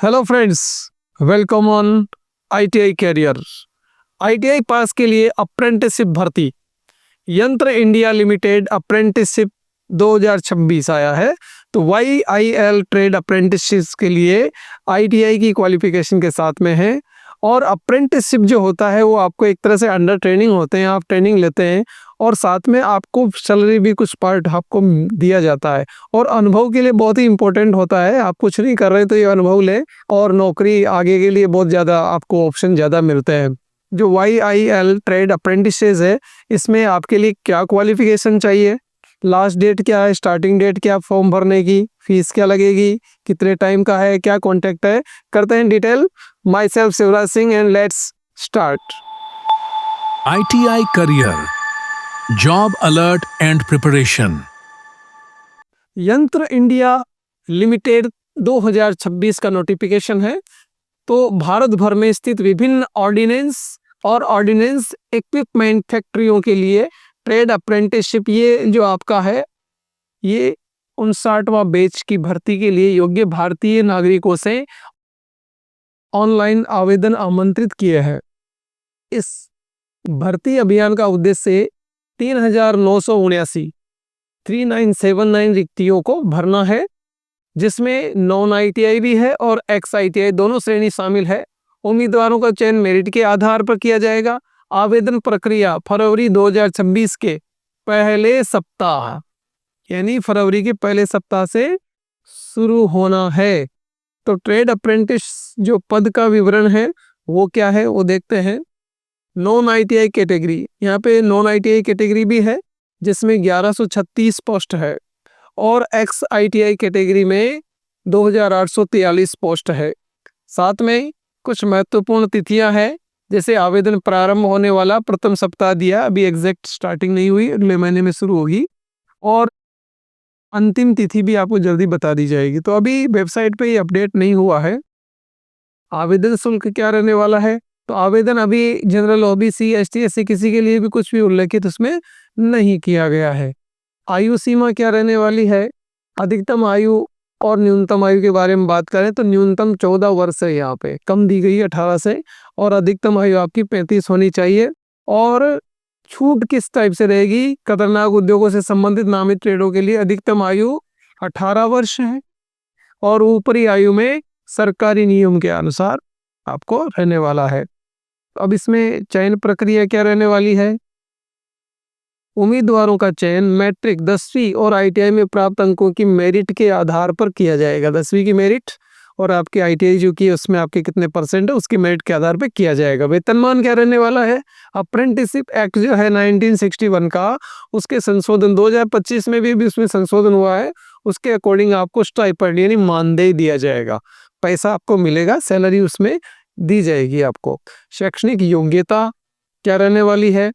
Hello friends, welcome on ITI career. ITI pass के लिए apprenticeship भर्ती यंत्र इंडिया लिमिटेड अप्रेंटिसशिप 2026 आया है। तो YIL ट्रेड अप्रेंटिसशिप के लिए आईटीआई की क्वालिफिकेशन के साथ में है। और अप्रेंटिसशिप जो होता है वो आपको एक तरह से अंडर ट्रेनिंग होते हैं, आप ट्रेनिंग लेते हैं और साथ में आपको सैलरी भी कुछ पार्ट आपको दिया जाता है। और अनुभव के लिए बहुत ही इंपॉर्टेंट होता है, आप कुछ नहीं कर रहे तो ये अनुभव लें और नौकरी आगे के लिए बहुत ज़्यादा आपको ऑप्शन ज़्यादा मिलते हैं। जो YIL ट्रेड अप्रेंटिसेस है, इसमें आपके लिए क्या क्वालिफिकेशन चाहिए, लास्ट डेट क्या है, स्टार्टिंग डेट क्या, फॉर्म भरने की फीस क्या लगेगी, कितने टाइम का है, क्या कॉन्टैक्ट है, करते हैं detail. My self Shivraj Singh and let's start. ITI career job alert and preparation. यंत्र इंडिया लिमिटेड 2026 का नोटिफिकेशन है। तो भारत भर में स्थित विभिन्न ऑर्डिनेंस और ऑर्डिनेंस इक्विपमेंट फैक्ट्रियों के लिए ट्रेड अप्रेंटिसशिप, ये जो आपका है, ये 59वां बैच की भर्ती के लिए योग्य भारतीय नागरिकों से ऑनलाइन आवेदन आमंत्रित किए हैं। इस भर्ती अभियान का उद्देश्य 3979 रिक्तियों को भरना है, जिसमें नॉन ITI भी है और एक्स ITI दोनों श्रेणी शामिल है। उम्मीदवारों का चयन मेरिट के आधार पर किया जाएगा। आवेदन प्रक्रिया फरवरी 2026 के पहले सप्ताह, यानी फरवरी के पहले सप्ताह से शुरू होना है। तो ट्रेड अप्रेंटिस जो पद का विवरण है वो क्या है वो देखते हैं। नॉन ITI कैटेगरी, यहाँ पे नॉन ITI कैटेगरी भी है जिसमें 1136 पोस्ट है और एक्स ITI कैटेगरी में 2843 पोस्ट है। साथ में कुछ महत्वपूर्ण तिथियां हैं, जैसे आवेदन प्रारंभ होने वाला प्रथम सप्ताह दिया, अभी एग्जैक्ट स्टार्टिंग नहीं हुई, अगले महीने में शुरू होगी और अंतिम तिथि भी आपको जल्दी बता दी जाएगी। तो अभी वेबसाइट पे ये अपडेट नहीं हुआ है। आवेदन शुल्क क्या रहने वाला है, तो आवेदन अभी जनरल OBC ST SC किसी के लिए भी कुछ भी उल्लेखित उसमें नहीं किया गया है। आयु सीमा क्या रहने वाली है, अधिकतम आयु और न्यूनतम आयु के बारे में बात करें तो न्यूनतम 14 वर्ष है, यहाँ पे कम दी गई है 18 से, और अधिकतम आयु आपकी 35 होनी चाहिए। और छूट किस टाइप से रहेगी, खतरनाक उद्योगों से संबंधित नामित ट्रेडों के लिए अधिकतम आयु 18 वर्ष है और ऊपरी आयु में सरकारी नियम के अनुसार आपको रहने वाला है। अब इसमें चयन प्रक्रिया क्या रहने वाली है, उम्मीदवारों का चयन मैट्रिक 10वीं और ITI में प्राप्त अंकों की मेरिट के आधार पर किया जाएगा। 10वीं की मेरिट और आपकी ITI जो की उसमें आपके कितने परसेंट है उसकी मेरिट के आधार पर किया जाएगा। वेतनमान क्या रहने वाला है, अप्रेंटिसशिप एक्ट जो है 1961 का, उसके संशोधन 2025 में भी उसमें संशोधन हुआ है, उसके अकॉर्डिंग आपको स्टाइपेंड यानी मानदेय दिया जाएगा, पैसा आपको मिलेगा, सैलरी उसमें दी जाएगी आपको। शैक्षणिक योग्यता क्या रहने वाली है,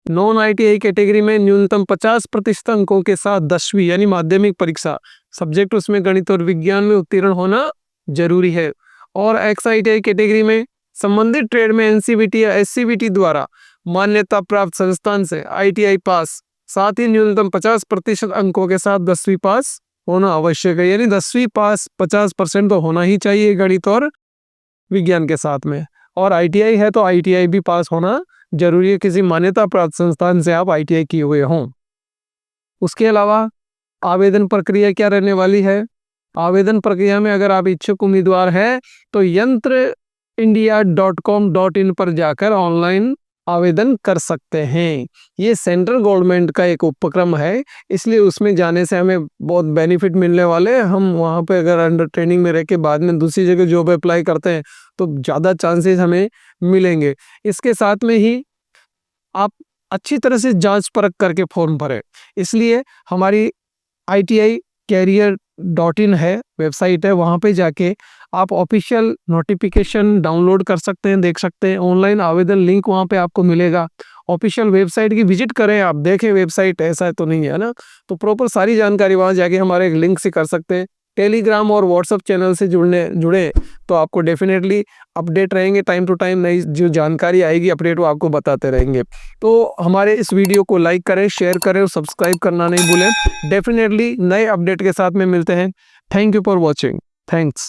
नॉन ITI कैटेगरी में न्यूनतम 50% अंकों के साथ 10वीं यानी माध्यमिक परीक्षा, सब्जेक्ट उसमें गणित और विज्ञान में उत्तीर्ण होना जरूरी है। और एक्स ITI कैटेगरी में संबंधित ट्रेड में NCVT या SCVT द्वारा मान्यता प्राप्त संस्थान से ITI पास, साथ ही न्यूनतम 50% अंकों के साथ 10वीं पास होना आवश्यक है, यानी 10वीं पास 50% तो होना ही चाहिए गणित और विज्ञान के साथ में। और ITI है तो ITI भी पास होना जरूरी है, किसी मान्यता प्राप्त संस्थान से आप ITI किए हुए हों। उसके अलावा आवेदन प्रक्रिया क्या रहने वाली है, आवेदन प्रक्रिया में अगर आप इच्छुक उम्मीदवार हैं तो yantrindia.com.in पर जाकर ऑनलाइन आवेदन कर सकते हैं। ये सेंट्रल गवर्नमेंट का एक उपक्रम है, इसलिए उसमें जाने से हमें बहुत बेनिफिट मिलने वाले हैं। हम वहाँ पे अगर अंडर ट्रेनिंग में रह के बाद में दूसरी जगह जॉब अप्लाई करते हैं तो ज़्यादा चांसेस हमें मिलेंगे। इसके साथ में ही आप अच्छी तरह से जांच परख करके फॉर्म भरें, इसलिए हमारी ITI career.in है, वेबसाइट है, वहाँ पे जाके आप ऑफिशियल नोटिफिकेशन डाउनलोड कर सकते हैं, देख सकते हैं। ऑनलाइन आवेदन लिंक वहाँ पे आपको मिलेगा। ऑफिशियल वेबसाइट की विजिट करें, आप देखें वेबसाइट ऐसा तो नहीं है ना, तो प्रॉपर सारी जानकारी वहाँ जाके हमारे एक लिंक से कर सकते हैं। टेलीग्राम और व्हाट्सएप चैनल से जुड़े तो आपको डेफिनेटली अपडेट रहेंगे, टाइम टू टाइम नई जो जानकारी आएगी अपडेट वो आपको बताते रहेंगे। तो हमारे इस वीडियो को लाइक करें, शेयर करें और सब्सक्राइब करना नहीं भूलें। डेफिनेटली नए अपडेट के साथ में मिलते हैं। Thank you for watching. Thanks.